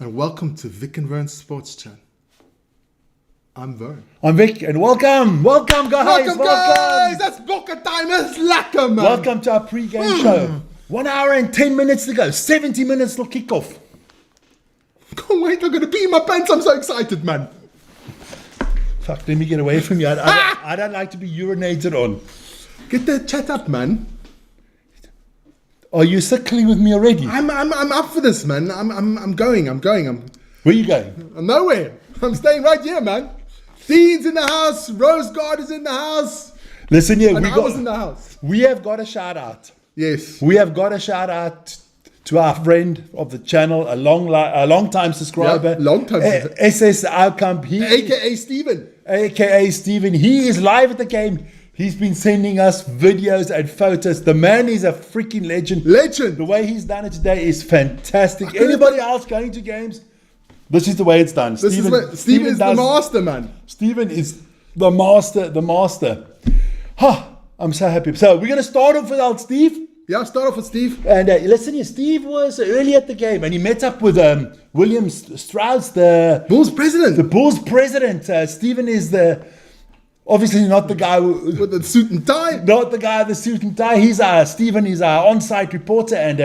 and welcome to Vic and Vern's Sports Chat. I'm Vern. I'm Vic, and welcome guys. Welcome guys. That's Boca time. It's lekker, man. Welcome to our pre-game show. 1 hour and 10 minutes to go. 70 minutes till kickoff. Can't wait. I'm gonna pee in my pants. I'm so excited, man. Fuck, let me get away from you. I don't like to be urinated on. Get the chat up, man. Are you circling with me already? I'm up for this, man. I'm going. Where are you going? I'm nowhere. I'm staying right here, man. Dean's in the house. Rose Guard is in the house. Listen here, And I was in the house. we have got a shout out. Yes. We have got a shout out to our friend of the channel, a long time subscriber. Yeah, long time subscriber. SS Outcome. AKA Steven. AKA Steven. He is live at the game. He's been sending us videos and photos. The man is a freaking legend. The way he's done it today is fantastic. Anybody else going to games? This is the way it's done. Steven is the master, man. Steven is the master. I'm so happy. So we're going to start off with old Steve. Yeah, start off with Steve. And listen here, Steve was early at the game and he met up with William Strauss, the Bulls president. The Bulls president. Steven is obviously not the guy with the suit and tie. Not the guy with the suit and tie. Steven is our on-site reporter and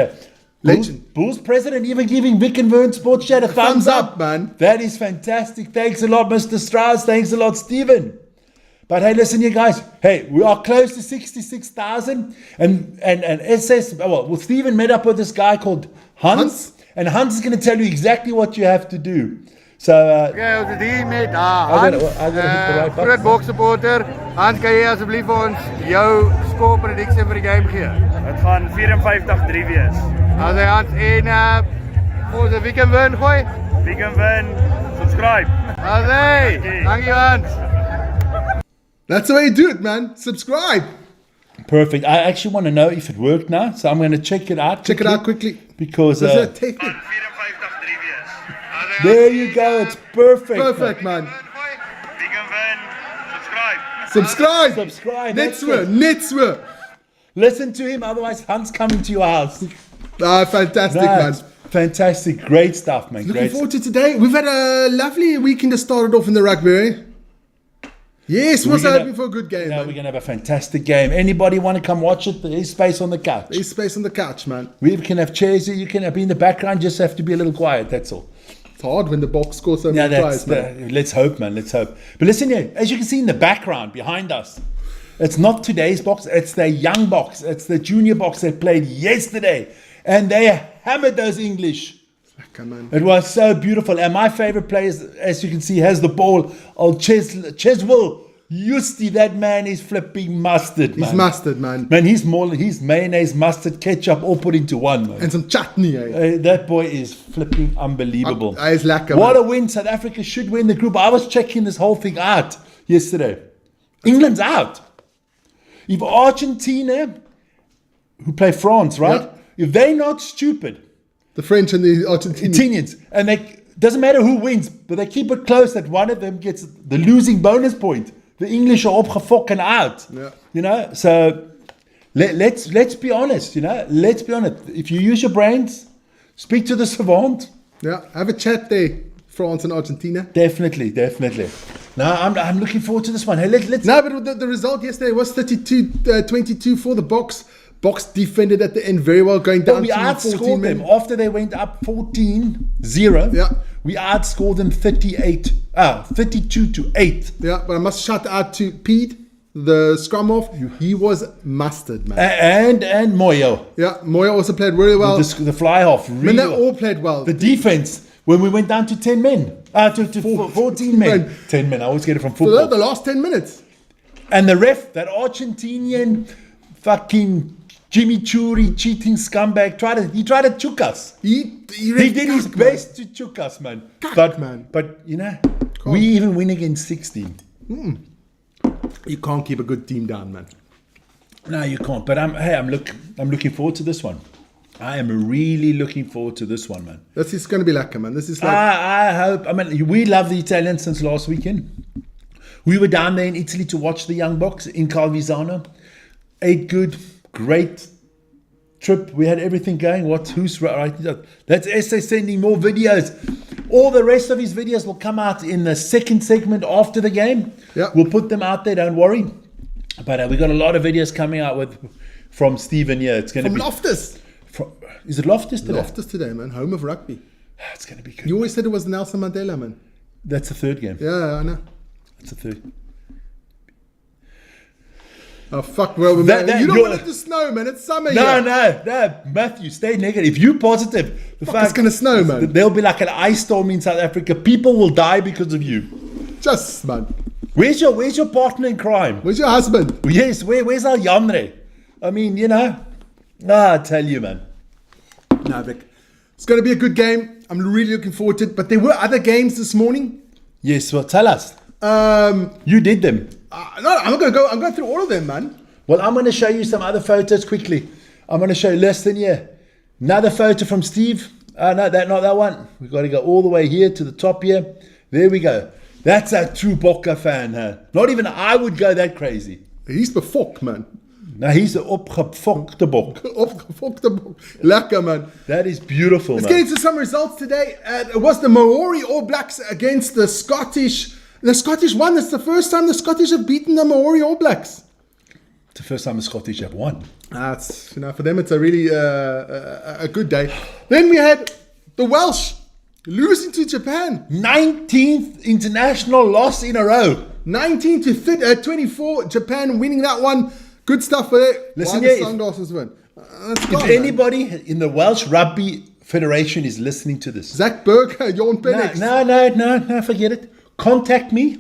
legend. Bulls president, even giving Vic and Vern Sports Chat a thumbs up, man. That is fantastic. Thanks a lot, Mr. Strauss. Thanks a lot, Steven. But hey, listen here, guys. Hey, we are close to 66,000. And SS, well, Steven met up with this guy called Hans. And Hans is going to tell you exactly what you have to do. So, okay, ons het hier met Hans, groot boks supporter. Hans, kan jy asseblief vir ons jou score prediction vir die game gee? Het gaan 54-3 wees. As hy Hans, en vir ons 'n Vic and Vern gooi? Vic and Vern, subscribe. As hy, dankie Hans. That's the way you do it, man. Subscribe. Perfect. I actually want to know if it worked now, so I'm going to check it out. Check it out quickly. Because there you go. It's perfect. Perfect, man. Vic and Vern, subscribe. Net. Listen to him, otherwise Hunt's coming to your house. Fantastic, man. Fantastic. Great stuff, man. Looking forward to today. We've had a lovely weekend that started off in the rugby. Yes, we're hoping for a good game. No, we're going to have a fantastic game. Anybody want to come watch it? There's space on the couch. There's space on the couch, man. We can have chairs here. You can be in the background. Just have to be a little quiet. That's all. It's hard when the box scores so many tries, man. Let's hope, man. Let's hope. But listen here. As you can see in the background behind us, it's not today's box. It's the young box. It's the junior box that played yesterday. And they hammered those English. It was so beautiful. And my favorite player, as you can see, has the ball. Old Cheswell Justi, that man is flipping mustard, man. He's mustard, man. Man, he's mayonnaise, mustard, ketchup, all put into one, man. And some chutney, eh? That boy is flipping unbelievable. He's lekker, what a win. South Africa should win the group. I was checking this whole thing out yesterday. England's out. If Argentina, who play France, right? Yeah. If they're not stupid, the French and the Argentinians, and doesn't matter who wins, but they keep it close that one of them gets the losing bonus point. The English are opgefokken out. Yeah. You know, so let's be honest, you know. Let's be honest. If you use your brains, speak to the savant. Yeah, have a chat there, France and Argentina. Definitely. No, I'm looking forward to this one. Hey, let's. No, but the result yesterday was 32-22 for the Boks. Boks defended at the end very well, going down to 14 men. We outscored them after they went up 14-0. Yeah. We outscored them 32-8. Yeah, but I must shout out to Pete, the scrum off. He was mustard, man. And Moyo. Yeah, Moyo also played really well. The fly half. Really they all played well. The defense, when we went down to 10 men. To 14 men. 10 men. I always get it from football. So the last 10 minutes. And the ref, that Argentinian fucking Jimmy Churi, cheating scumbag, he tried to choke us. He did his best to choke us, man. But you know, we even win against 16. You can't keep a good team down, man. No, you can't. But I'm looking forward to this one. I am really looking forward to this one, man. This is going to be lekker, man. This is like... I hope. I mean, we love the Italians since last weekend. We were down there in Italy to watch the Young Boks in Calvisano. Ate good. Great trip. We had everything going. Who's right? That's SA sending more videos. All the rest of his videos will come out in the second segment after the game. Yeah. We'll put them out there, don't worry. But we got a lot of videos coming out from Stephen here. It's going to From be Loftus. Is it Loftus today? Loftus today, man. Home of rugby. It's going to be good. You always said it was Nelson Mandela, man. That's the third game. Yeah, I know. That's the third. Oh, fuck, bro. Man. You don't want it to snow, man. It's summer here. No. Matthew, stay negative. You positive. It's going to snow, man. There'll be like an ice storm in South Africa. People will die because of you. Just, man. Where's your partner in crime? Where's your husband? Yes, where's our Yandre? I mean, I tell you, man. No, Vic. It's going to be a good game. I'm really looking forward to it. But there were other games this morning. Yes, well, tell us. You did them. No, I'm not going to go. I'm going through all of them, man. Well, I'm going to show you some other photos quickly. I'm going to show you less than here. Another photo from Steve. No, not that one. We've got to go all the way here to the top here. There we go. That's a true Bokke fan, huh? Not even I would go that crazy. He's befokt, man. No, he's an opgefokte bok. Opgefokte bok. Lekker, man. That is beautiful, Let's man. get into some results today. It was the Maori All Blacks against the Scottish. The Scottish won. It's the first time the Scottish have beaten the Maori All Blacks. It's the first time the Scottish have won. It's, for them, it's a really a good day. Then we had the Welsh losing to Japan. 19th international loss in a row. 19 to 24. Japan winning that one. Good stuff for that. Listen, the Sunglasses win. If anybody in the Welsh Rugby Federation is listening to this, Zach Berger, Jon Penix. No, forget it. Contact me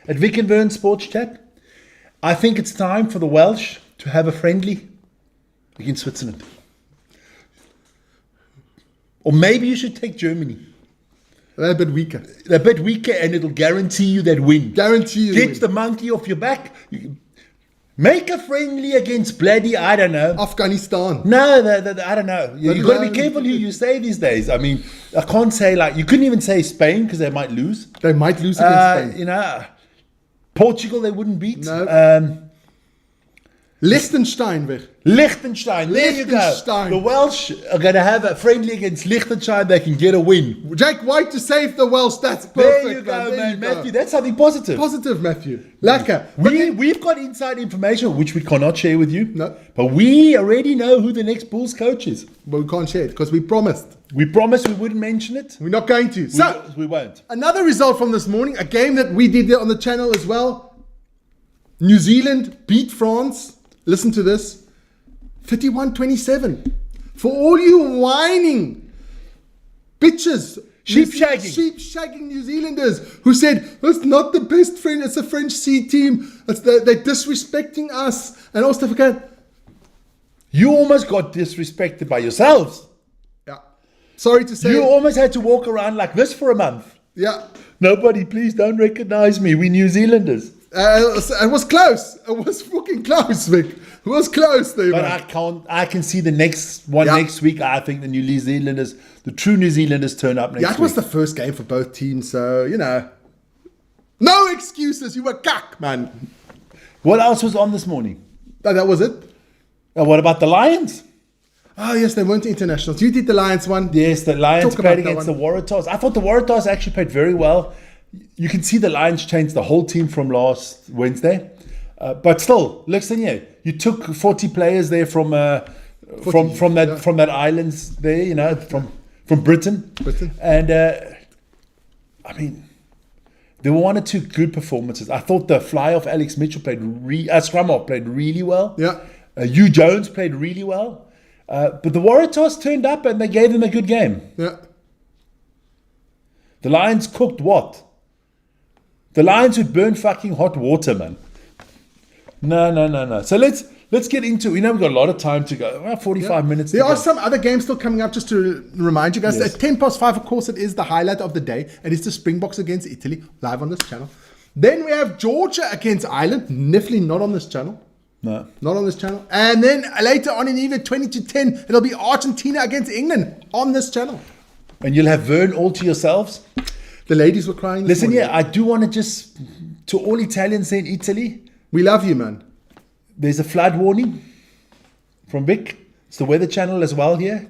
at Vic and Vern Sports Chat. I think it's time for the Welsh to have a friendly against Switzerland. Or maybe you should take Germany. They're a bit weaker. They're a bit weaker and it'll guarantee you that win. Guarantee you Get the monkey off your back. Make a friendly against bloody, I don't know. Afghanistan. No, I don't know. You've got to be careful who you say these days. I mean, I can't say you couldn't even say Spain because they might lose. They might lose against Spain. Portugal they wouldn't beat. No. Liechtenstein, Vic. Liechtenstein, there you go. The Welsh are going to have a friendly against Liechtenstein. They can get a win. Jake White to save the Welsh. That's perfect. There you go, man. Matthew, that's something positive. Positive, Matthew. Lekker. We've got inside information, which we cannot share with you. No. But we already know who the next Bulls coach is. But we can't share it because we promised. We promised we wouldn't mention it. We're not going to. We won't. Another result from this morning, a game that we did there on the channel as well. New Zealand beat France. Listen to this. 31-27. For all you whining bitches, sheep-shagging New Zealanders who said, it's not the best French, it's a French C team, they're disrespecting us, and all stuff like that. You almost got disrespected by yourselves. Yeah. Sorry to say. You almost had to walk around like this for a month. Yeah. Nobody, please don't recognize me. We New Zealanders. It was close. It was fucking close, Vic. It was close there, But man. I can see the next one next week. I think the New Zealanders, the true New Zealanders turn up next week. Yeah, it was the first game for both teams, so, no excuses. You were cack, man. What else was on this morning? That was it. What about the Lions? Oh, yes, they weren't internationals. You did the Lions one. Yes, the Lions played against the Waratahs. I thought the Waratahs actually played very well. You can see the Lions changed the whole team from last Wednesday. But still, listen here. You took 40 players there from that islands there, from Britain. And I mean, there were one or two good performances. I thought the fly-off Alex Mitchell Scrum-off played really well. Yeah. Hugh Jones played really well. But the Waratahs turned up and they gave them a good game. Yeah. The Lions cooked what? The Lions would burn fucking hot water, man. No. So let's get into. We've got a lot of time to go. Well, 45 minutes. There are some other games still coming up. Just to remind you guys, Yes. at 5:10, of course, it is the highlight of the day. It is the Springboks against Italy, live on this channel. Then we have Georgia against Ireland. Definitely not on this channel. No. Not on this channel. And then later on in the evening, 20-10, it'll be Argentina against England on this channel. And you'll have Vern all to yourselves. The ladies were crying. this Listen, morning. I do want to just, to all Italians in Italy, We love you, man. there's a flood warning from Vic. It's the Weather Channel as well here.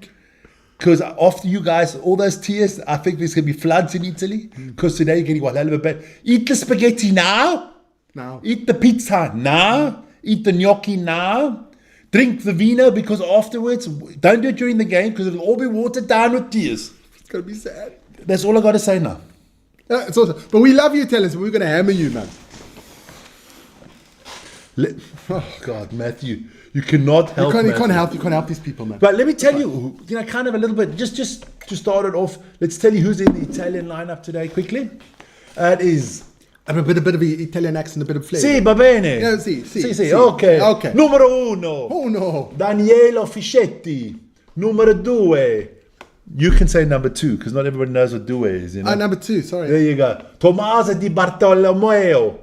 Because after you guys, all those tears, I think there's going to be floods in Italy. Because today you're getting one hell of a bit. Eat the spaghetti now. Eat the pizza now. Eat the gnocchi now. Drink the vino, because afterwards, don't do it during the game, because it'll all be watered down with tears. It's going to be sad. That's all I got to say now. It's awesome. But we love you, Italians. We're going to hammer you, man. Oh, God, Matthew. You cannot help. You can't help these people, man. But let me tell you, kind of a little bit, just to start it off, let's tell you who's in the Italian lineup today quickly. It is... I have a bit of Italian accent, a bit of flavor. Sì, va bene. Yeah, sì. Ok. Numero uno. Oh, no. Daniele Fischetti. Numero due. You can say number 2, because not everybody knows what due is. You know? Number 2, sorry. There you go. Tommaso Di Bartolomeo.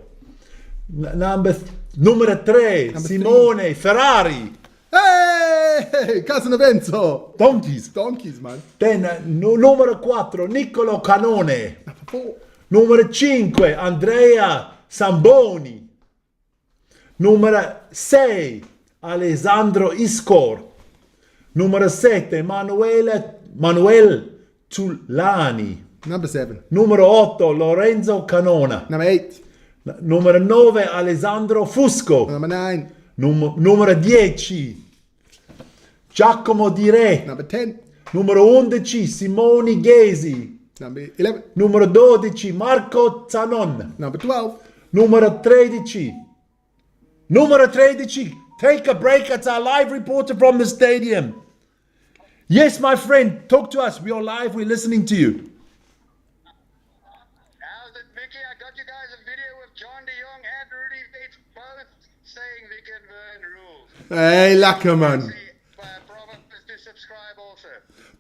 Numero 3. Simone Ferrari. Hey, cousin of Enzo. Donkeys, man. Then numero 4. Niccolo Canone. Number 4. Numero 5, Andrea Samboni. Numero 6, Alessandro Iscor. Numero 7, Manuel Tulani. Number 7. Numero 8, Lorenzo Canona. Number 8. Numero 9, Alessandro Fusco. Number 9. Numero 10, Giacomo Di Re. Number 10. Numero 11, Simone Ghesi. Number 11. Numero 12, Marco Zanon. Number 12. Numero 13. Take a break. It's our live reporter from the stadium. Yes, my friend. Talk to us. We are live. We're listening to you. How's it, Vicky? I got you guys a video with John de Jong and Rudy Bates both saying Vic and Vern rules. Hey, lekker, man. Promise to subscribe also.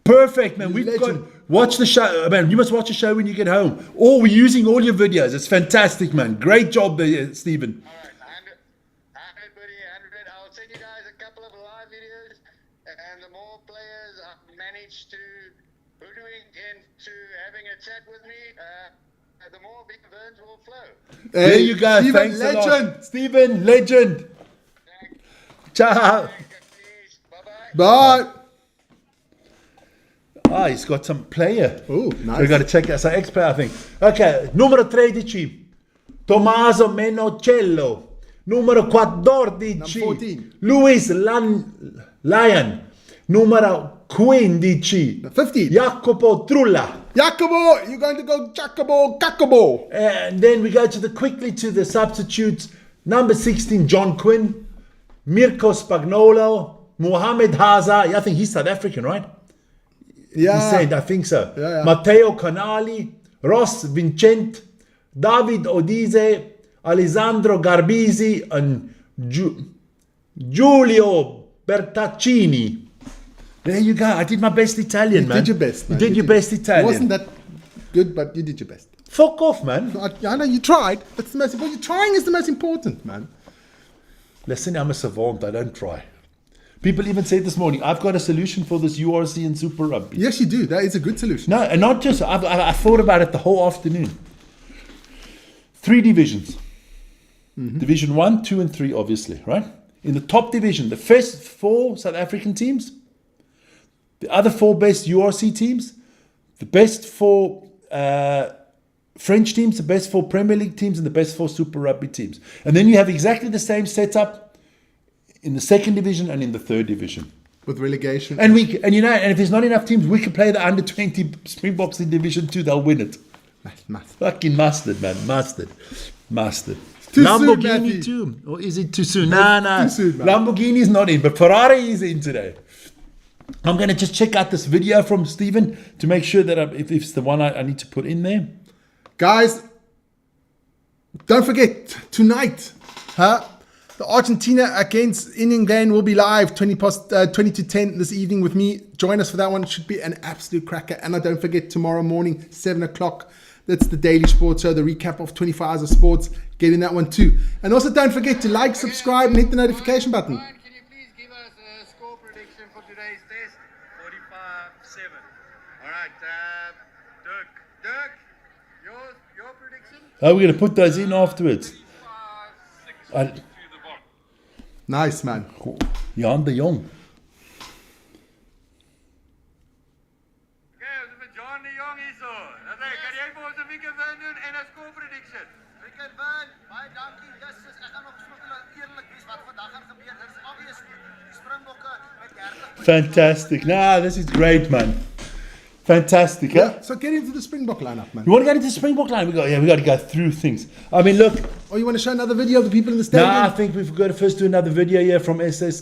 Perfect, man. We've got... Watch the show. Man, you must watch the show when you get home. Or we're using all your videos. It's fantastic, man. Great job there, Stephen. All right, 100, buddy, 100. I'll send you guys a couple of live videos. And the more players I've managed to hoodwink into having a chat with me, the more big burns will flow. Hey, there you go. Stephen, thanks legend. a lot. Stephen, legend. Ciao. Bye-bye. Bye. He's got some player. Oh, nice. We've got to check out some ex-player, I think. Ok, numero 13, Tommaso Menocello. Numero 14, Luis Lyon. Numero 15, 15. Jacopo Trulla. Jacopo, you're going to go Jacopo. And then we go quickly to the substitutes. Number 16, John Quinn. Mirko Spagnolo. Mohamed Haza. I think he's South African, right? Yeah. He said, I think so. Yeah. Matteo Canali, Ross Vincent, David Odise, Alessandro Garbisi, and Giulio Bertaccini. There you go. I did my best Italian, man. You did your best, man. You did your best Italian. It wasn't that good, but you did your best. Fuck off, man. I know you tried. That's the most important. Trying is the most important, man. Listen, I'm a savant. I don't try. People even said this morning, I've got a solution for this URC and Super Rugby. Yes, you do. That is a good solution. No, and not just, I thought about it the whole afternoon. 3 divisions. Mm-hmm. Division 1, 2, and 3, obviously, right? In the top division, the first 4 South African teams, the other 4 best URC teams, the best 4 French teams, the best 4 Premier League teams, and the best 4 Super Rugby teams. And then you have exactly the same setup in the 2nd division and in the 3rd division. With relegation. And if there's not enough teams, we can play the under 20 Springboks in Division 2, they'll win it. Mustard. Fucking mustard, man. Mustard. Too Lamborghini soon, too. Or is it too soon? Nah. Too soon, man. Lamborghini's not in, but Ferrari is in today. I'm going to just check out this video from Stephen to make sure that if it's the one I need to put in there. Guys, don't forget, tonight, the Argentina against England will be live 20 to 10 this evening with me. Join us for that one. It should be an absolute cracker. And don't forget, tomorrow morning, 7 o'clock, that's the Daily Sports Show, the recap of 24 hours of sports. Get in that one too. And also don't forget to like, subscribe, and hit the notification button. Ryan, can you please give us a score prediction for today's test? 45-7. All right, Dirk, your prediction? Oh, we're going to put those in afterwards. 5-6. Nice, man. Jan de Jong. jy vir ons 'n weekend win doen en 'n score prediction. Weekend win. Baie dankie. Justus, ek gaan nog sommer eerlik wees wat vandag gaan gebeur. Dit is obviously die Springbokke met 30 Fantastic. Nah, this is great, man. Fantastic, huh? So get into the Springbok lineup, man. You want to get into the Springbok line? We got to go through things. I mean, look. Oh, you want to show another video of the people in the stadium? Nah, I think we've got to first do another video here from SS.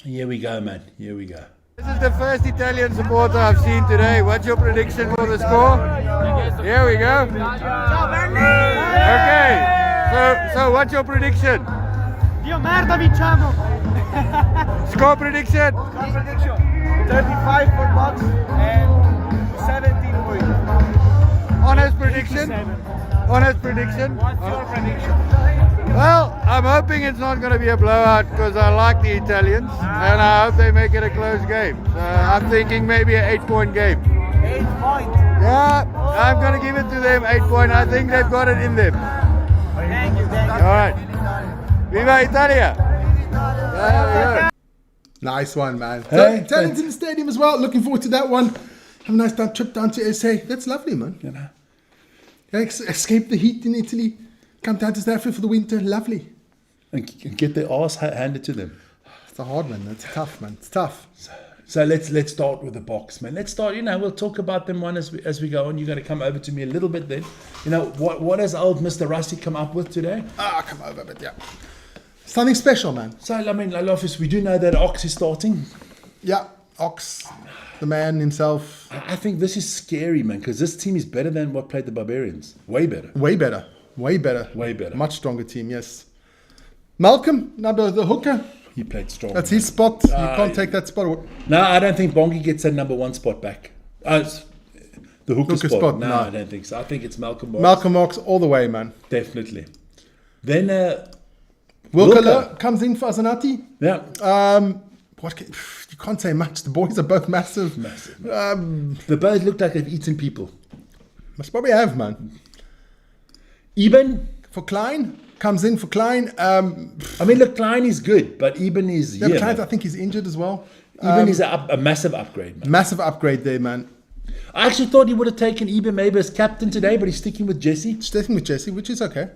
Here we go, man. Here we go. This is the first Italian supporter I've seen today. What's your prediction for the score? Here we go. Okay. So what's your prediction? Dio merda vinciamo. Score prediction? 35 for Bucks and 17 for you. Honest prediction? Honest prediction? What's your prediction? Well, I'm hoping it's not going to be a blowout because I like the Italians and I hope they make it a close game. So I'm thinking maybe an 8-point game. 8 points. Yeah, I'm going to give it to them 8 point. I think they've got it in them. Thank you. All right. Viva Italia! There we go. Nice one, man. Hey, Talent in the stadium as well. Looking forward to that one. Have a nice trip down to SA. That's lovely, man. You know. Escape the heat in Italy. Come down to South Africa for the winter. Lovely. And get their ass handed to them. It's a hard one. It's tough, man. It's tough. So let's start with the box, man. Let's start. We'll talk about them one as we go on. You got to come over to me a little bit then. What has old Mr. Rusty come up with today? Come over, but yeah. Something special, man. So I mean, obviously we do know that Ox is starting. Yeah, Ox, the man himself. I think this is scary, man, because this team is better than what played the Barbarians. Way better. Way better. Way better. Way better. Much stronger team, yes. Malcolm, now the hooker. He played strong. That's his spot. You can't take that spot. No, I don't think Bongi gets that number one spot back. The hooker spot. No, no, I don't think so. I think it's Malcolm Box. Malcolm Ox all the way, man. Definitely. Then Wilker comes in for Azanati. Yeah. You can't say much. The boys are both massive. They both look like they've eaten people. Must probably have, man. Eben For Klein. Comes in for Klein. I mean, look, Klein is good, but Eben is Yeah, Klein, I think he's injured as well. Eben is a massive upgrade, man. Massive upgrade there, man. I actually thought he would have taken Eben maybe as captain today, but he's sticking with Jesse. Sticking with Jesse, which is okay.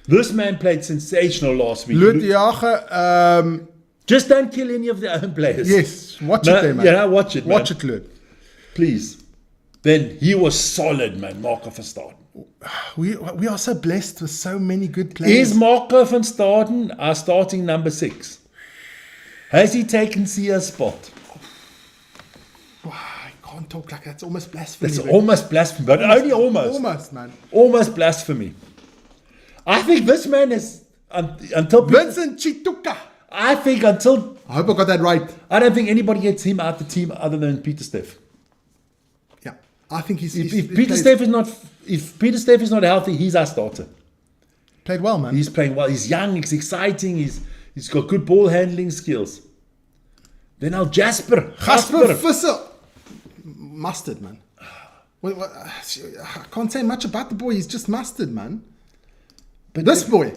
This man played sensational last week. Lut Diache, Just don't kill any of their own players. yes, watch it there, man. Yeah, watch it, man. Watch it, Lut. Please. Then he was solid, man. Marco van Staden. We are so blessed with so many good players. Is Marco van Staden our starting number 6? Has he taken Sia's spot? I can't talk like that. It's almost blasphemy. It's almost blasphemy, but only almost. Almost, man. Almost blasphemy. I think this man is until Vincent Chituka. I think until I hope I got that right. I don't think anybody gets him out the team other than Peter Steff. Yeah, I think he's If Peter Steff is not healthy, he's our starter. played well, man. He's playing well. He's young. He's exciting. He's got good ball handling skills. Then Jasper Visser. Mustard, man. I can't say much about the boy. He's just mustard, man. But this boy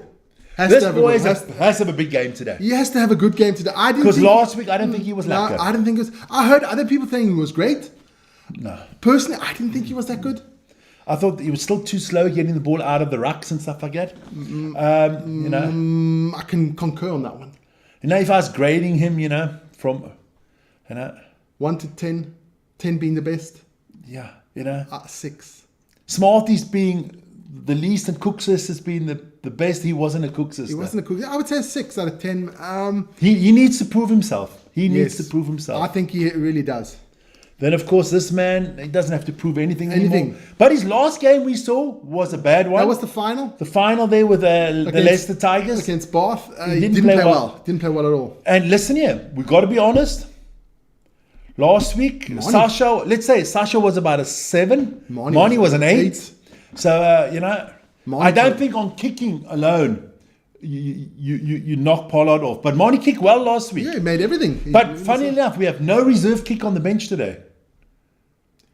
has to have a big game today. He has to have a good game today. Because last week I don't think he was like that. I didn't think it was. I heard other people saying he was great. No. Personally, I didn't think he was that good. I thought he was still too slow getting the ball out of the rucks and stuff like that. I can concur on that one. If I was grading him, from 1 to 10, 10 being the best. Yeah, 6. Smarties being the least and Cooksis has been the best. He wasn't a Cooksis. He wasn't a cook. I would say 6 out of 10. He needs to prove himself. He needs to prove himself. I think he really does. Then, of course, this man, he doesn't have to prove anything anymore. But his last game we saw was a bad one. That was the final? The final there with the Leicester Tigers. Against Bath. He didn't play well. Didn't play well at all. And listen here, we've got to be honest. Last week, Sasha, let's say Sasha was about a 7. Mani was an 8. So, I don't think on kicking alone, you knock Pollard off. But Mani kicked well last week. Yeah, he made everything. But funny enough, we have no reserve kick on the bench today.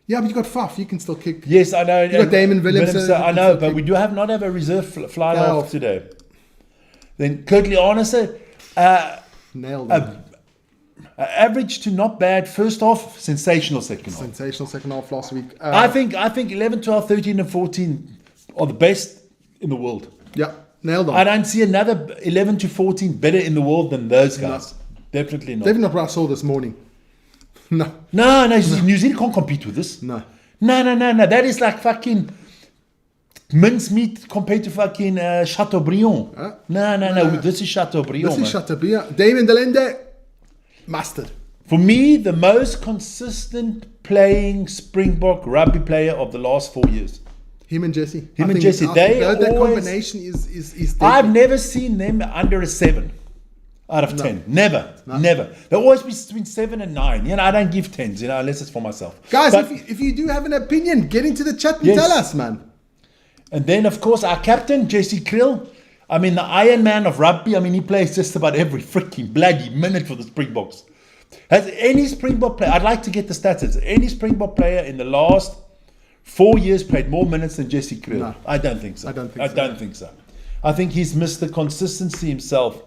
Yeah, but you got Faf. You can still kick. Yes, I know. You got Damon Williamson. I know, but we do not have a reserve fly off today. Then Kirtley Arneson. Nailed it. Average to not bad first half, sensational second half. Sensational second half last week. I think 11, 12, 13 and 14 are the best in the world. Yeah, nailed on. I don't see another 11 to 14 better in the world than those guys. Definitely not. Definitely not what I saw this morning. No. No, New Zealand can't compete with this. No. No. That is like fucking mincemeat compared to fucking Chateaubriand. No. This is Chateaubriand. This is Chateaubriand. Damien Delende, mustard. For me, the most consistent playing Springbok rugby player of the last 4 years. Him and Jesse. That combination is I've never seen them under a 7 out of 10. Never. They'll always be between 7 and 9. I don't give 10s, unless it's for myself. Guys, if you do have an opinion, get into the chat and tell us, man. And then, of course, our captain, Jesse Krill. I mean, the Iron Man of rugby. I mean, he plays just about every freaking bloody minute for the Springboks. Has any Springbok player, I'd like to get the stats, has any Springbok player in the last 4 years played more minutes than Jesse Krill? No. I don't think so. I don't think so. I think he's missed the consistency himself.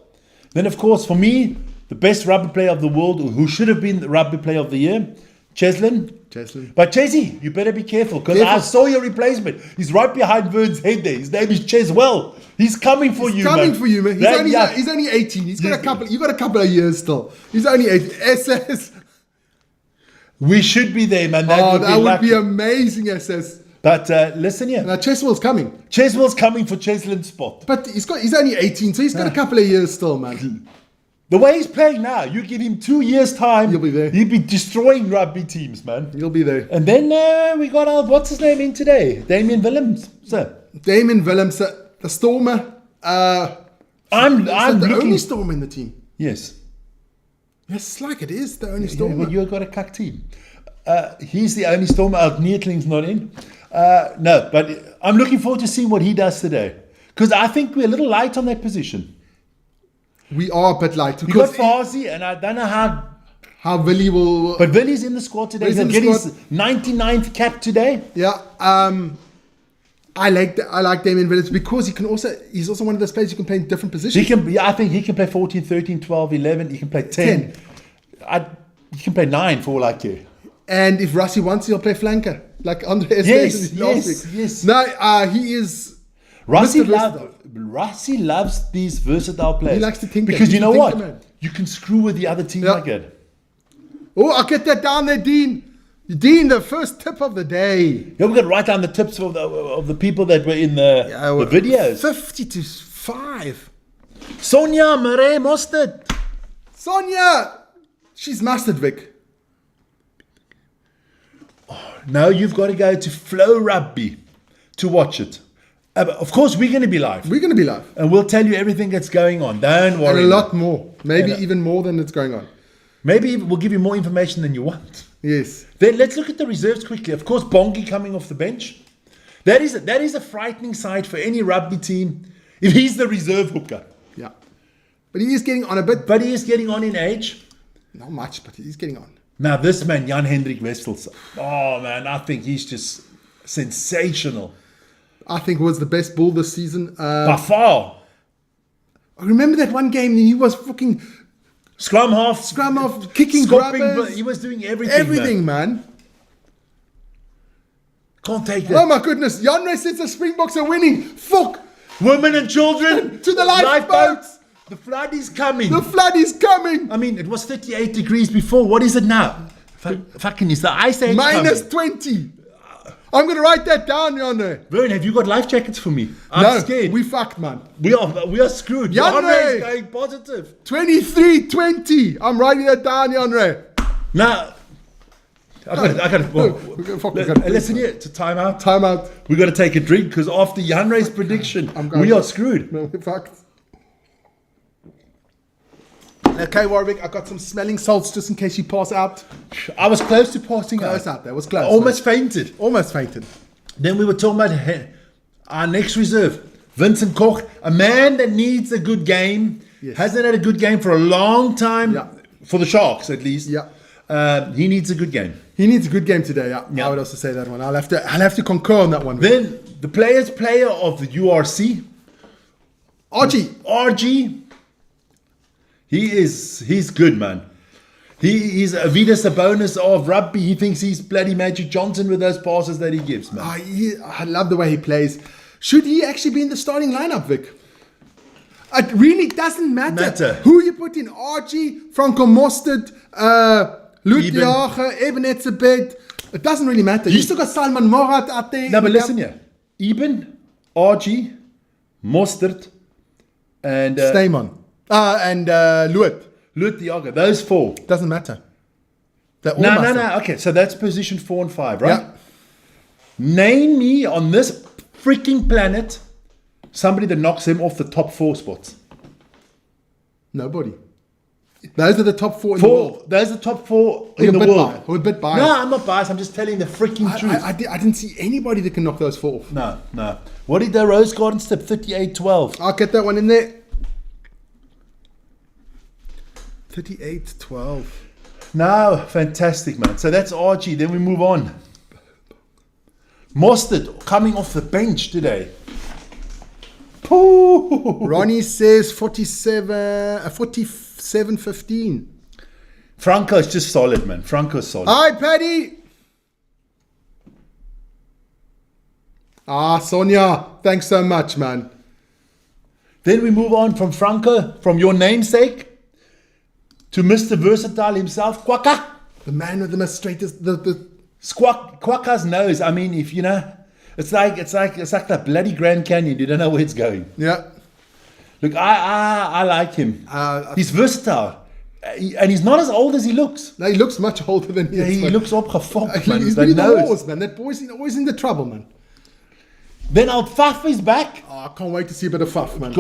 Then, of course, for me, the best rugby player of the world, or who should have been the rugby player of the year, Cheslin. But Chesy, you better be careful, because I saw your replacement. He's right behind Vern's head there. His name is Cheswell. He's coming for you, man. He's only 18. He's got a couple of years still. He's only 18. SS. We should be there, man. That would be amazing, SS. But listen here. Now Cheswell's coming. Cheswell's coming for Cheslin's spot. But he's only 18, so he's got a couple of years still, man. The way he's playing now, you give him 2 years' time, he'll be there. He'll be destroying rugby teams, man. He'll be there. And then we got what's his name in today? Damien Willems. Damien Willems, the Stormer. I'm the looking. only Stormer in the team. Yes. Yes, like it is the only Stormer. Well, you've got a cuck team. He's the only Stormer. Neatling's not in. No, but I'm looking forward to seeing what he does today. Because I think we're a little light on that position. We are a bit light. We got Farsi, and I don't know how Willie will. But Willie's in the squad today. He'll get his 99th cap today. Yeah. I like Damien Willems because he's also one of those players who can play in different positions. I think he can play 14, 13, 12, 11. He can play 10. He can play 9 for all I care. And if Rassie wants, he'll play flanker like Andre Estes last week. Yes. No, he is. Rassie loves these versatile players. He likes to think because you know what? You can screw with the other team like that. Oh, I'll get that down there, Dean. Dean, the first tip of the day. Yeah, we got to write down the tips of the people that were in the videos. 50-5. Sonia Murray Mustard. Sonia, she's mustard, Vic. No, you've got to go to Flow Rugby to watch it. Of course, we're going to be live. We're going to be live. And we'll tell you everything that's going on. Don't worry. And a lot more. Maybe even more than it's going on. Maybe we'll give you more information than you want. Yes. Then let's look at the reserves quickly. Of course, Bongi coming off the bench. That is a frightening sight for any rugby team if he's the reserve hooker. Yeah. But he is getting on a bit. But he is getting on in age. Not much, but he's getting on. Now, this man, Jan-Hendrik Westels. Oh, man, I think he's just sensational. I think was the best bull this season. By far. I remember that one game he was fucking scrum half, kicking grubbers. He was doing everything. Everything, man. Can't take that. Oh my goodness. Janre says the Springboks are winning. Fuck. Women and children. To the lifeboats. The flood is coming. The flood is coming. I mean, it was 38 degrees before. What is it now? Fucking is the ice age minus 20. I'm going to write that down, Janre. Vern, have you got life jackets for me? I'm scared. We fucked, man. We are screwed. Janre is going positive. 23-20. I'm writing that down, Janre. Now, I got to. Listen here, it's a timeout. Timeout. We got to take a drink because after Janre's prediction, we are screwed. No, we're fucked. Okay, Warwick, I got some smelling salts just in case you pass out. I was close to passing out. That was close. Almost fainted. Then we were talking about our next reserve, Vincent Koch, a man that needs a good game. Yes. Hasn't had a good game for a long time, for the Sharks at least. Yeah. He needs a good game. He needs a good game today. Yeah. I would also say that one. I'll have to concur on that one. Then the player of the URC, RG. He's good, man. He's Avidas Sabonis of rugby. He thinks he's bloody Magic Johnson with those passes that he gives, man. I love the way he plays. Should he actually be in the starting lineup, Vic? It really doesn't matter. Who you put in. Archie, Franco Mostert, Lutjage, Eben Etzebeth. It doesn't really matter. You still got Salman Morat out there. No, but listen here. Eben, Archie, Mostert, and... Steyman. And Lutjage. Those 4. Doesn't matter. No. Okay, so that's position 4 and 5, right? Yeah. Name me on this freaking planet somebody that knocks him off the top 4 spots. Nobody. Those are the top 4 in the world. Those are the top 4 in the world. We're a bit biased. No, I'm not biased. I'm just telling the freaking truth. I didn't see anybody that can knock those 4 off. No. What did the Rose Garden step? 38-12. I'll get that one in there. 38-12. No, fantastic, man. So that's Archie. Then we move on. Mostert coming off the bench today. Pooh. Ronnie says 47-15. Franco's just solid, man. Franco's solid. Hi, Paddy. Sonia. Thanks so much, man. Then we move on from Franco, from your namesake, to Mr. Versatile himself, Kwaka. The man with the most straightest... Kwaka's nose, I mean, if you know, it's like that bloody Grand Canyon. You don't know where it's going. Yeah. Look, I like him. He's versatile. And he's not as old as he looks. No, he looks much older than he is. He looks opgefokt, man. He's been in the wars, man. That boy's always in the trouble, man. Then old Faf is back. I can't wait to see a bit of Faf, man.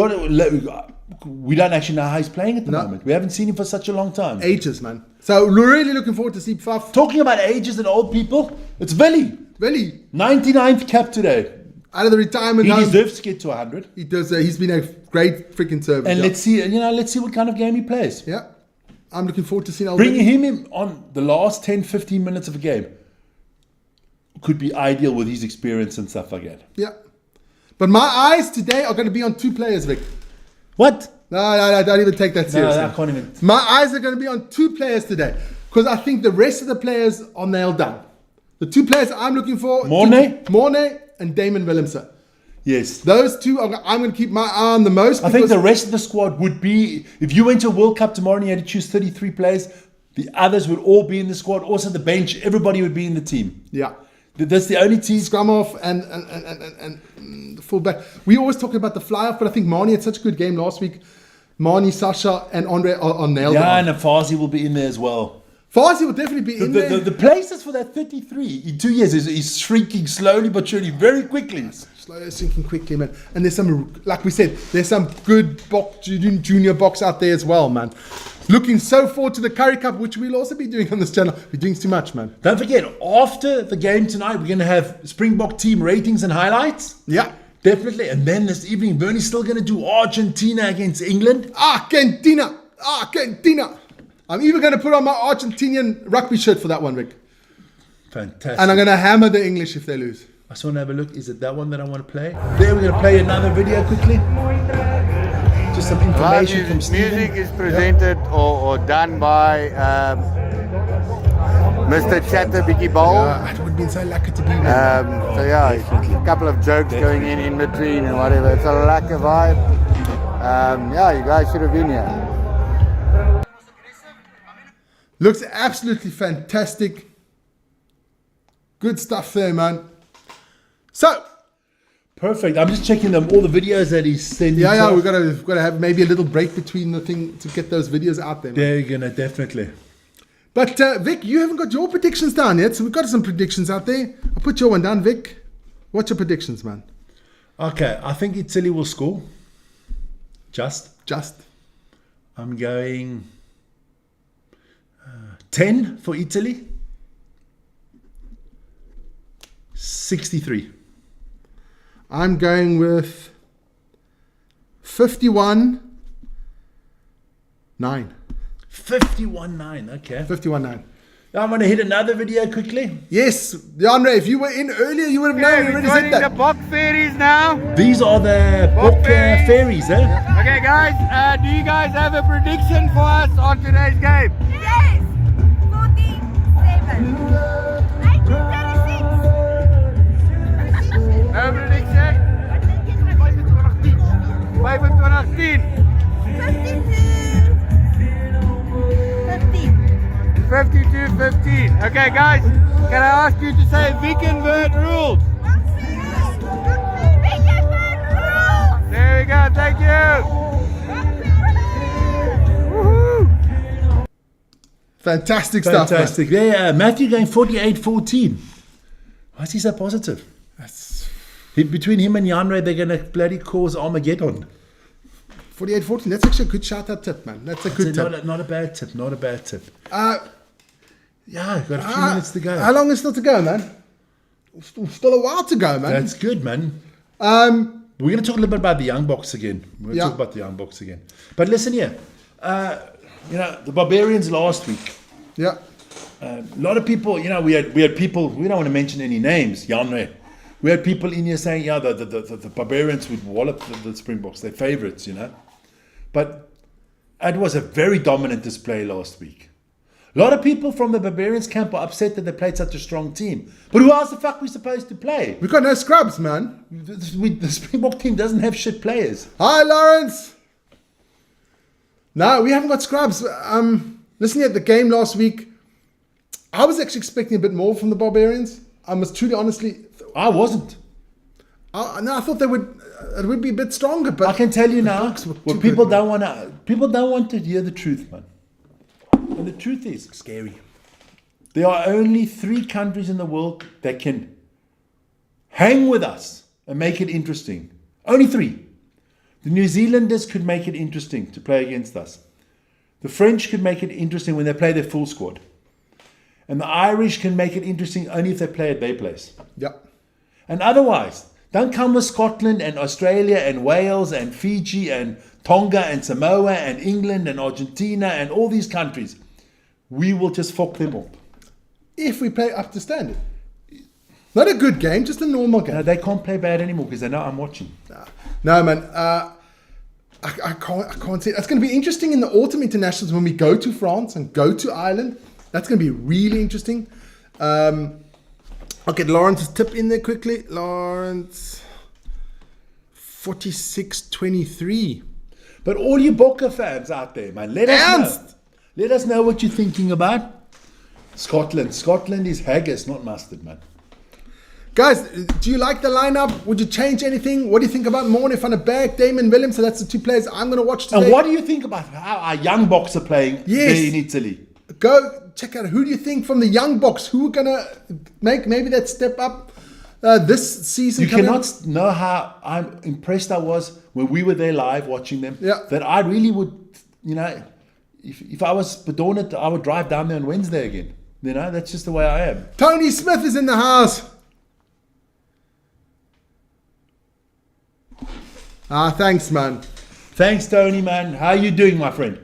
We don't actually know how he's playing at the moment. We haven't seen him for such a long time. Ages, man. So we're really looking forward to see Faf. Talking about ages and old people, it's Willie. 99th cap today. Out of the retirement He home. deserves to get to 100. He does. He's been a great freaking servant. And let's see what kind of game he plays. Yeah. I'm looking forward to seeing Bringing him on the last 10, 15 minutes of a game could be ideal with his experience and stuff like that. Yeah. But my eyes today are going to be on 2 players, Vic. What? No, don't even take that seriously. No, I can't even. My eyes are going to be on 2 players today because I think the rest of the players are nailed down. The 2 players I'm looking for: Mornay and Damon Willemse. Yes. Those 2, I'm going to keep my eye on the most. I think the rest of the squad would be, if you went to a World Cup tomorrow and you had to choose 33 players, the others would all be in the squad. Also the bench, everybody would be in the team. Yeah. That's the only team. Scrum off and the fullback. We always talk about the fly off, but I think Marnie had such a good game last week. Marnie, Sasha, and Andre are nailed on. Yeah, and Fazi will be in there as well. Fazi will definitely be in there. The places for that 33 in 2 years is shrinking slowly but surely, very quickly. Slowly sinking quickly, man. And there's some, like we said, there's some good junior box out there as well, man. Looking so forward to the Curry Cup, which we'll also be doing on this channel. We're doing too much, man. Don't forget, after the game tonight, we're going to have Springbok team ratings and highlights. Yeah. Definitely. And then this evening, Bernie's still going to do Argentina against England. Argentina. I'm even going to put on my Argentinian rugby shirt for that one, Rick. Fantastic. And I'm going to hammer the English if they lose. I just want to have a look. Is it that one that I want to play? There, we're going to play another video quickly. Just some information from Stephen. Music is presented or done by Mr. Chatterbiki Bowl. It would have been so lucky to be there. So yeah, a couple of jokes going in between and whatever. It's a lacquer vibe. Yeah, you guys should have been here. Looks absolutely fantastic. Good stuff there, man. So, perfect. I'm just checking all the videos that he's sending. Yeah, we've got to have maybe a little break between the thing to get those videos out there. Man. They're gonna definitely. But Vic, you haven't got your predictions down yet, so we've got some predictions out there. I'll put your one down, Vic. What's your predictions, man? Okay, I think Italy will score. Just. I'm going 10 for Italy. 63. I'm going with 51-9. 51-9, okay. 51-9. I'm going to hit another video quickly. Yes, DeAndre, if you were in earlier, you would have known. You already said that. The Bok fairies now. These are the Bok fairies, eh? Okay, guys, do you guys have a prediction for us on today's game? Yes! Nobody exact. 25-10. 52-15. Okay, guys, can I ask you to say vegan word rules? There we go. Thank you. Woohoo. Fantastic stuff. man. Fantastic. Yeah, Matthew going 48-14. Why is he so positive? Between him and Janre, they're going to bloody cause Armageddon. 48-14. That's actually a good shout-out tip, man. That's a good tip. Not a bad tip. Not a bad tip. Yeah, got a few minutes to go. How long is still to go, man? Still a while to go, man. That's good, man. We're going to talk a little bit about the Young Box again. We're going to talk about the Young Box again. But listen here. The Barbarians last week. Yeah. A lot of people, we had people, we don't want to mention any names, Janre. We had people in here saying, the Barbarians would wallop the Springboks, they're favourites, But it was a very dominant display last week. A lot of people from the Barbarians camp are upset that they played such a strong team. But who else the fuck we supposed to play? We've got no scrubs, man. The Springbok team doesn't have shit players. Hi, Lawrence. No, we haven't got scrubs. Listening at the game last week, I was actually expecting a bit more from the Barbarians. I must truly, honestly... I wasn't. No, I thought it would be a bit stronger, but... I can tell you now, what people don't want to hear the truth, man. And the truth is scary. There are only 3 countries in the world that can hang with us and make it interesting. Only 3. The New Zealanders could make it interesting to play against us. The French could make it interesting when they play their full squad. And the Irish can make it interesting only if they play at their place. Yep. And otherwise, don't come with Scotland and Australia and Wales and Fiji and Tonga and Samoa and England and Argentina and all these countries. We will just fuck them up. If we play up to standard. Not a good game, just a normal game. No, they can't play bad anymore because they know I'm watching. No, man. I can't see it. It's going to be interesting in the autumn internationals when we go to France and go to Ireland. That's going to be really interesting. I'll get Lawrence's tip in there quickly. Lawrence, 46-23. But all you Bokke fans out there, man, let us know what you're thinking about Scotland. Scotland is haggis, not mustard, man. Guys, do you like the lineup? Would you change anything? What do you think about Morne van der Berg, Damon Williams? So that's the 2 players I'm going to watch today. And what do you think about how our young Boks are playing there in Italy? Go check out who do you think from the young Boks who are going to make maybe that step up this season. You cannot know how impressed I was when we were there live watching them. Yeah. That I really would, if I was Bedorned, I would drive down there on Wednesday again. That's just the way I am. Tony Smith is in the house. Thanks, man. Thanks, Tony, man. How you doing, my friend?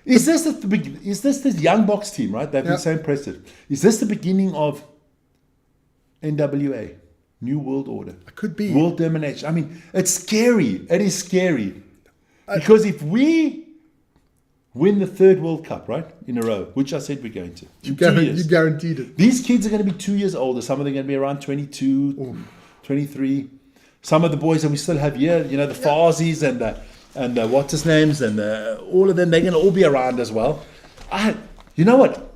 Is this this young Boks team, right? They've been so impressive. Is this the beginning of NWA, New World Order? It could be. World domination. I mean, it's scary. It is scary. Because if we win the 3rd World Cup, right, in a row, which I said we're going to. You guaranteed it. These kids are going to be 2 years older. Some of them are going to be around 22, 23. Some of the boys that we still have here, the Farsies and what's his names and all of them, they're going to all be around as well. You know what?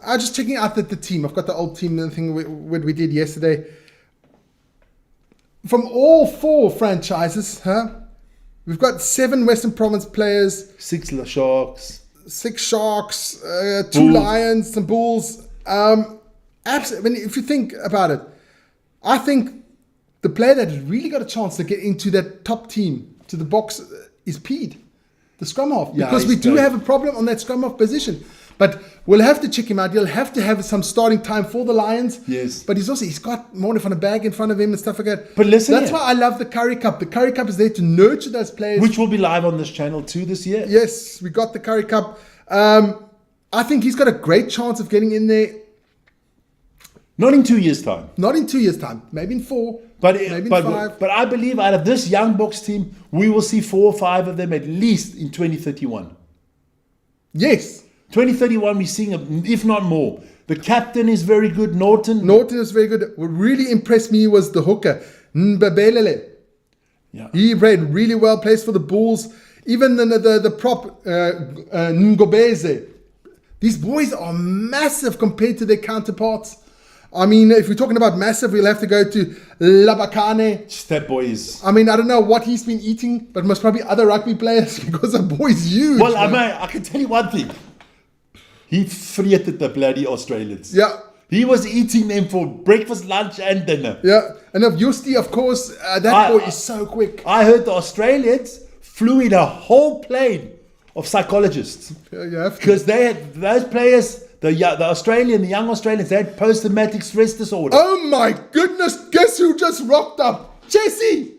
I'm just checking out the team. I've got the old team thing we did yesterday. From all 4 franchises, we've got 7 Western Province players. 6 Sharks. 6 Sharks, 2 Lions, some Bulls. Absolutely. If you think about it, I think the player that has really got a chance to get into that top team, to the box, is Pede, the scrum half. Because we do have a problem on that scrum half position. But we'll have to check him out. He'll have to have some starting time for the Lions. Yes. But he's got Morne van der Berg in front of him and stuff like that. But listen, that's why I love the Curry Cup. The Curry Cup is there to nurture those players. Which will be live on this channel too this year. Yes, we got the Curry Cup. I think he's got a great chance of getting in there. Not in 2 years' time. Not in 2 years' time. Maybe in 4. Maybe in 5. But I believe out of this young Boks team, we will see 4 or 5 of them at least in 2031. Yes. 2031, we're seeing, if not more. The captain is very good, Norton. Norton is very good. What really impressed me was the hooker, Mbabelele. Yeah. He played really well, plays for the Bulls. Even the prop, Ngobeze. These boys are massive compared to their counterparts. I mean, if we're talking about massive, we'll have to go to Labakane. That boy is... I mean, I don't know what he's been eating, but most probably other rugby players because the boy's huge. Well, I can tell you one thing. He freighted the bloody Australians. Yeah. He was eating them for breakfast, lunch, and dinner. Yeah. And of Justy, of course, that boy is so quick. I heard the Australians flew in a whole plane of psychologists. Yeah, you have to. Because they had those players, the young Australians, they had post-traumatic stress disorder. Oh my goodness, guess who just rocked up? Jesse!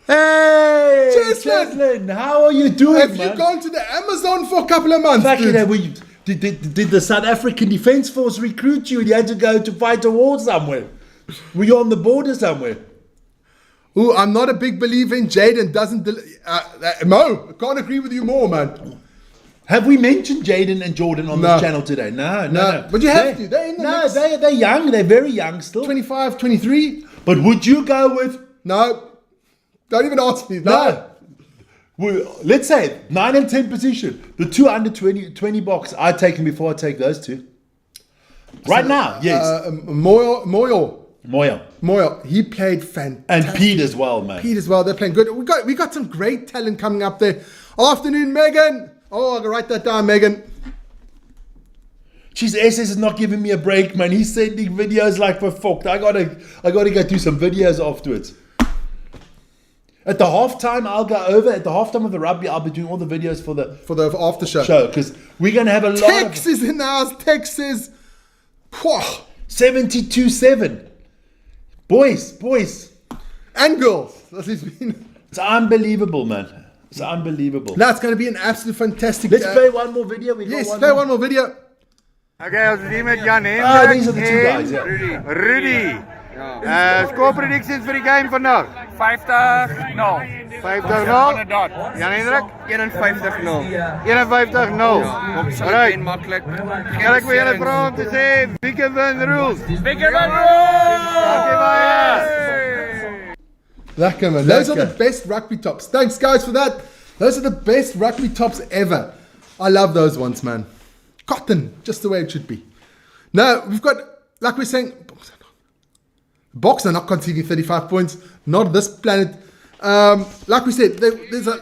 Hey! Cheslin, how are you doing, have man? you gone to the Amazon for a couple of months? Back in Dude? there, did the South African Defence Force recruit you and you had to go to fight a war somewhere? Were you on the border somewhere? Ooh, I'm not a big believer in Jaden. Mo, I can't agree with you more, man. Have we mentioned Jaden and Jordan on this channel today? No. But you have to. They're in the mix. They're young. They're very young still. 25, 23. But would you go with... No. Don't even ask me. No. Well, let's say 9 and 10 position. The two under 20 box I'd take them before I take those two. Right now, yes. Moyo. He played fantastic. And Pete as well, man. Pete as well. They're playing good. We got some great talent coming up there. Afternoon, Megan. Oh, I can write that down, Megan. Jeez, SS is not giving me a break, man. He's sending videos like for fucked. I gotta go do some videos afterwards. At the halftime, I'll go over. At the halftime of the rugby, I'll be doing all the videos for the after show. Because we're gonna have a lot. Texas in the house. Texas. 72-7. Boys. And girls. It's unbelievable, man. It's unbelievable. Now it's going to be an absolute fantastic... Let's play one more video. Play one more video. Okay, ons is hier met Jan Hendrik. These are the two guys, yeah. Rudy. Score predictions vir die game vandag. 50-0. 50-0. Jan Hendrik? 51-0. 51-0. Alright. Maklik. Kan ek vir julle vra om te sê wie kan wen rules? Bigger than rules. Dankie baie. Lekker, man. Those are the best rugby tops. Thanks, guys, for that. Those are the best rugby tops ever. I love those ones, man. Cotton, just the way it should be. Now, we've got, like we're saying, Boks are not conceding 35 points. Not this planet. Like we said, there's a...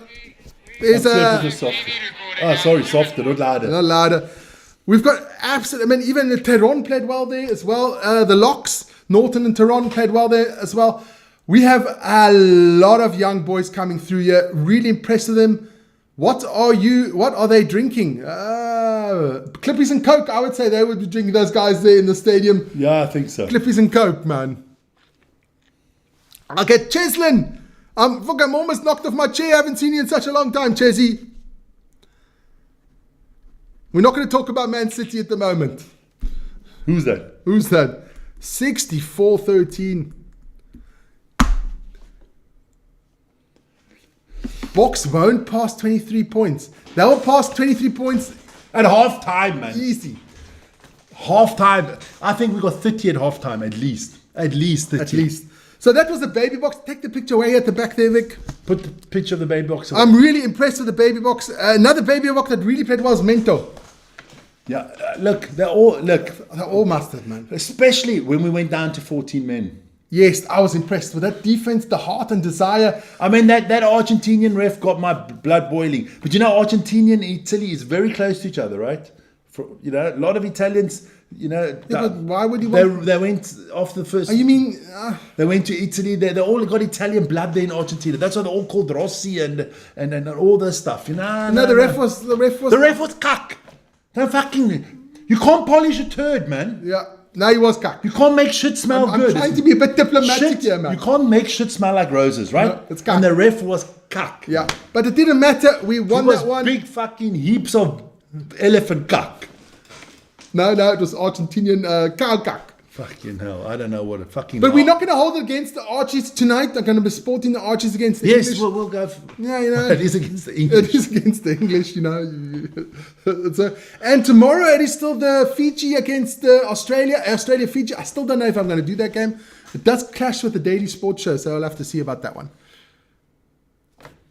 Softer, not louder. Not louder. We've got absolute... I mean, even the Tehran played well there as well. The Locks, Norton and Tehran played well there as well. We have a lot of young boys coming through here. Really impressed with them. What are they drinking? Clippies and Coke. I would say they would be drinking, those guys there in the stadium. Yeah, I think so. Clippies and Coke, man. Okay, Cheslin. I'm almost knocked off my chair. I haven't seen you in such a long time, Chesy. We're not going to talk about Man City at the moment. Who's that? 64-13. Boks won't pass 23 points. They will pass 23 points at half-time, man. Easy. Half-time. I think we got 30 at half-time, at least. At least 30. At least. So that was the baby box. Take the picture way at the back there, Vic. Put the picture of the baby box away. I'm really impressed with the baby box. Another baby box that really played well was Mento. Yeah, they're all mustard, man. Especially when we went down to 14 men. Yes, I was impressed with that defense, the heart and desire. I mean, that Argentinian ref got my blood boiling. But you know, Argentina and Italy is very close to each other, right? A lot of Italians, but why would you they went off the first... You mean... They went to Italy. They all got Italian blood there in Argentina. That's why they're all called Rossi and all this stuff. The ref was cuck. Don't fucking... You can't polish a turd, man. Yeah. No, he was cuck. You can't make shit smell good. I'm trying to be a bit diplomatic here, man. You can't make shit smell like roses, right? No, it's cuck. And the ref was cuck. Yeah. But it didn't matter. We won that one. Big fucking heaps of elephant cuck. No, it was Argentinian cow cuck. Fucking hell. I don't know what a fucking... But we're not going to hold it against the Archies tonight. They're going to be sporting the Archies against the Yes, English. we'll go... Yeah, you know. It is against the English. It is against the English, you know. And tomorrow it is still the Fiji against Australia. Australia-Fiji. I still don't know if I'm going to do that game. It does clash with the Daily Sports Show, so I'll have to see about that one.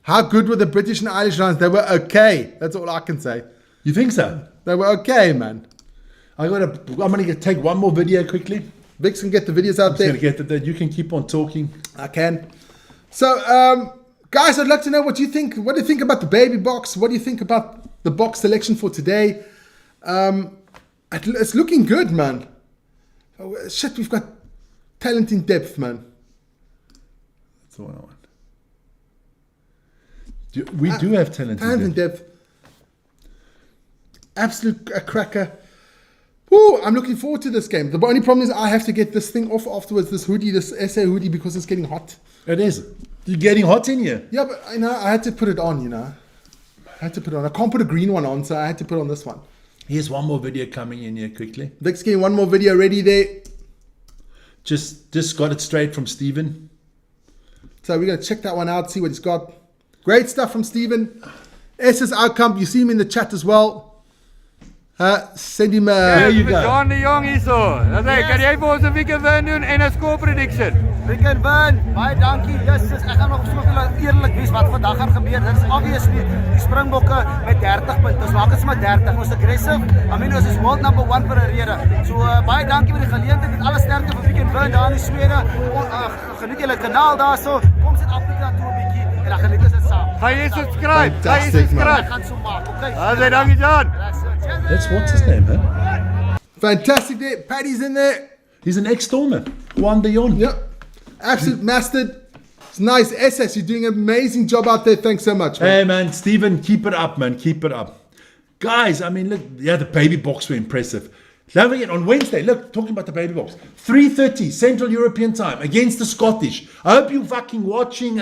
How good were the British and Irish Lions? They were okay. That's all I can say. You think so? They were okay, man. I'm going to take one more video quickly. Vix can get the videos out there. I'm going to get that. You can keep on talking. I can. So, guys, I'd like to know what you think. What do you think about the baby box? What do you think about the box selection for today? It's looking good, man. Oh, shit, we've got talent in depth, man. That's the one I want. We do have talent in depth. Absolute cracker. Woo, I'm looking forward to this game. The only problem is I have to get this thing off afterwards, this hoodie, this SA hoodie, because it's getting hot. It is. You're getting hot in here. Yeah, but I had to put it on, I had to put it on. I can't put a green one on, so I had to put on this one. Here's one more video coming in here quickly. Vic's getting one more video ready there. Just got it straight from Stephen. So we're going to check that one out, see what he's got. Great stuff from Stephen. S's outcome, you see him in the chat as well. Send him There you go. John de Jong hier so. Dan sê kan jy vir ons 'n weekend win doen en 'n score prediction? Weekend win. Baie dankie. Jesus, ek gaan nog soveel eerlik wees wat vandag gaan gebeur. Dit is obviously die Springbokke met 30 punte. Ons maak dit sommer 30. Ons aggressive. I mean, ons is world number 1 vir 'n rede. So baie dankie vir die geleentheid en alle sterkte vir weekend win daar in die Swede. Geniet julle kanaal daarso. Kom sit Afrika toe 'n bietjie en dan geniet ons dit saam. Gaan jy subscribe? Gaan jy Fantastic, man. subscribe? Ek gaan so maak. Okay. Asai dankie John. That's what's his name, huh? Fantastic there. Paddy's in there. He's an ex-stormer. Juan de Jong. Yep. Absolute mastered. It's nice. SS, you're doing an amazing job out there. Thanks so much, man. Hey, man, Stephen, keep it up, man. Keep it up. Guys, I mean, look, yeah, the baby box were impressive. Don't forget, on Wednesday, look, talking about the baby box, 3:30 Central European time against the Scottish. I hope you're fucking watching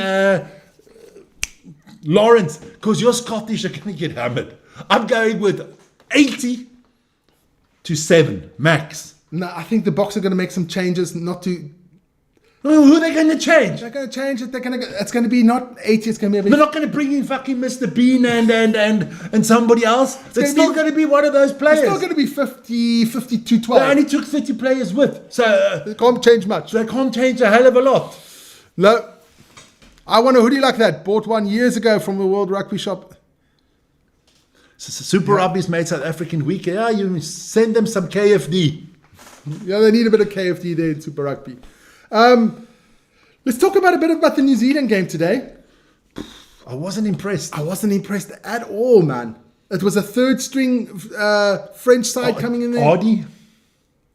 Lawrence, because your Scottish are going to get hammered. I'm going with 80-7 max. No, I think the box are going to make some changes, not to... Oh, who are they going to change? They're going to change it. It's going to be not 80, it's going to be a bit... They're not going to bring in fucking Mr. Bean and somebody else. It's still going to be one of those players. It's still going to be 50, 52, 12. They only took 30 players with. So They can't change much. they can't change a hell of a lot. No. I want a hoodie like that. Bought one years ago from the World Rugby shop. Super Rugby's made South African week. Yeah, you send them some KFD. Yeah, they need a bit of KFD there in Super Rugby. Let's talk about a bit about the New Zealand game today. I wasn't impressed. I wasn't impressed at all, man. It was a third string French side coming in there. Audi.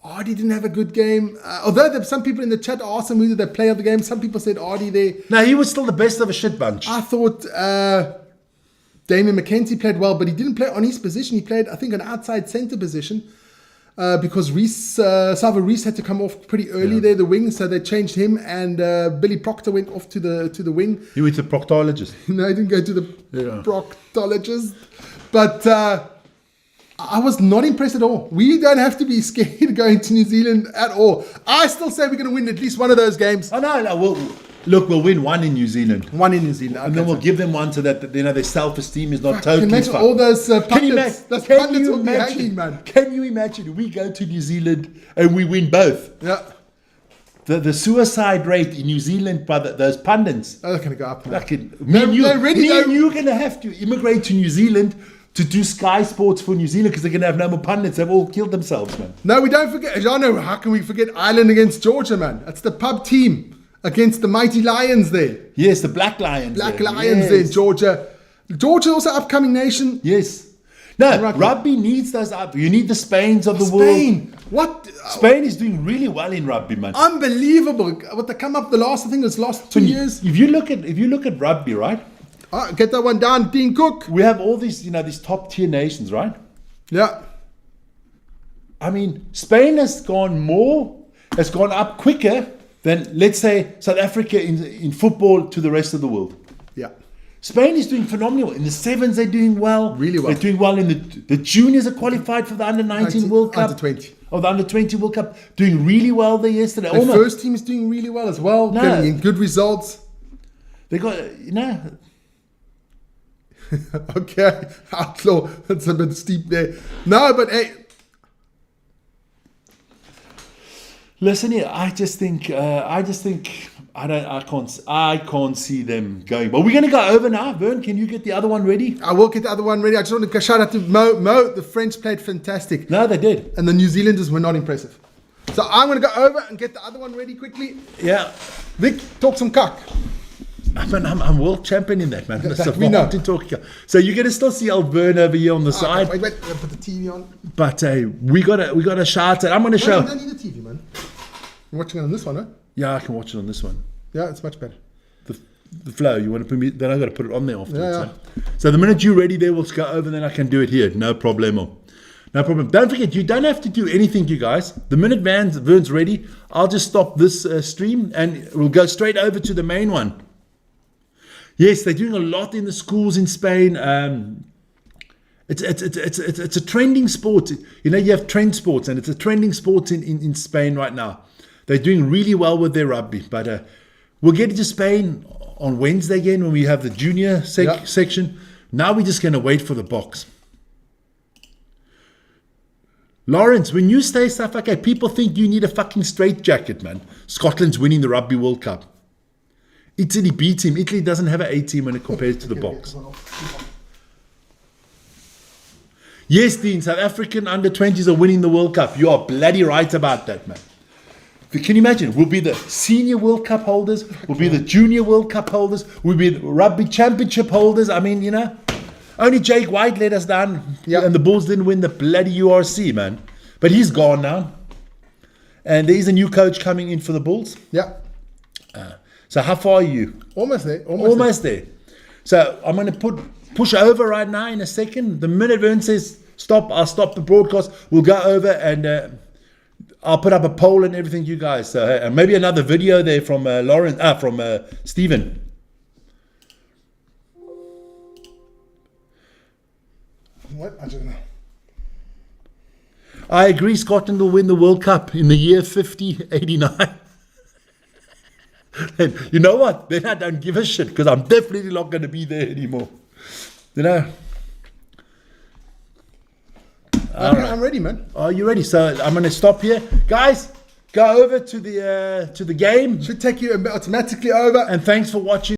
Ardy didn't have a good game. Although there, some people in the chat asked him who did they play of the game. Some people said Ardy there. No, he was still the best of a shit bunch. I thought Damien McKenzie played well, but he didn't play on his position. He played, I think, an outside centre position because Salva Reese had to come off pretty early there, the wing, so they changed him, and Billy Proctor went off to the wing. He went to the proctologist. No, he didn't go to the proctologist. But I was not impressed at all. We don't have to be scared going to New Zealand at all. I still say we're going to win at least one of those games. Oh, no. We'll win one in New Zealand. One in New Zealand. And then we'll give them one so that their self-esteem is not totally imagine fucked. all those pundits. Can you imagine we go to New Zealand and we win both? Yeah. The suicide rate in New Zealand by those pundits. Oh, they're going to go up. Man. Me and you are going to have to immigrate to New Zealand to do Sky Sports for New Zealand because they're going to have no more pundits. They've all killed themselves, man. No, we don't forget. Jano, how can we forget Ireland against Georgia, man? That's the pub team against the mighty Lions there. Yes, the Black Lions. Black Lions there in Georgia. Georgia also upcoming nation. Yes. No, rugby needs those up. You need the Spains of the Spain. world. What? Spain is doing really well in rugby, man. Unbelievable. What they come up the last 2 years. If you look at rugby, right? Get that one down, Dean Cook. We have all these, these top tier nations, right? Yeah. I mean, Spain has gone up quicker than, let's say, South Africa in football to the rest of the world. Yeah. Spain is doing phenomenal. In the sevens, they're doing well. Really well. They're doing well in the juniors are qualified for the under-19 World Cup. Under-20. of the Under-20 World Cup, doing really well there yesterday. The first team is doing really well as well, No. getting in good results. They got, you know, Okay, Outlaw, that's a bit steep there. No, but hey, listen here. I can't see them going. But we're going to go over now. Vern, can you get the other one ready? I will get the other one ready. I just want to shout out to Mo. Mo, the French played fantastic. No, they did. And the New Zealanders were not impressive. So I'm going to go over and get the other one ready quickly. Yeah. Vic, talk some cock. I'm world champion in that, man. That's a we know. to talk. So you're going to still see old Vern over here on the side. Wait, I'll put the TV on. But we got to shout it. I'm going to show. No, you don't need the TV, man. You're watching it on this one, huh? Yeah, I can watch it on this one. Yeah, it's much better. The flow. You want to put me? Then I got to put it on there afterwards. Yeah. Huh? So the minute you're ready, there we'll go over. Then I can do it here. No problemo. No problem. Don't forget, you don't have to do anything, you guys. The minute Vern's ready, I'll just stop this stream and we'll go straight over to the main one. Yes, they're doing a lot in the schools in Spain. It's a trending sport. You know, you have trend sports, and it's a trending sport in Spain right now. They're doing really well with their rugby, but we'll get into Spain on Wednesday again when we have the junior section. Now we're just going to wait for the box. Lawrence, when you say stuff like that, people think you need a fucking straitjacket, man. Scotland's winning the Rugby World Cup. Italy beats him. Italy doesn't have an A team when it compares to the box. Yes, Dean, South African under-20s are winning the World Cup. You are bloody right about that, man. Can you imagine? We'll be the senior World Cup holders. We'll be the junior World Cup holders. We'll be the rugby championship holders. I mean, you know, only Jake White let us down. Yeah. And the Bulls didn't win the bloody URC, man. But he's gone now. And there is a new coach coming in for the Bulls. Yeah. So how far are you? Almost there. Almost there. So I'm going to push over right now in a second. The minute Vern says stop, I'll stop the broadcast. We'll go over and I'll put up a poll and everything, you guys. So and maybe another video there from Stephen. What? I don't know. I agree Scotland will win the World Cup in the year 5089. And you know what? Then I don't give a shit because I'm definitely not going to be there anymore. You know? I'm ready, man. Are you ready? So I'm going to stop here. Guys, go over to the game. Should take you automatically over. And thanks for watching.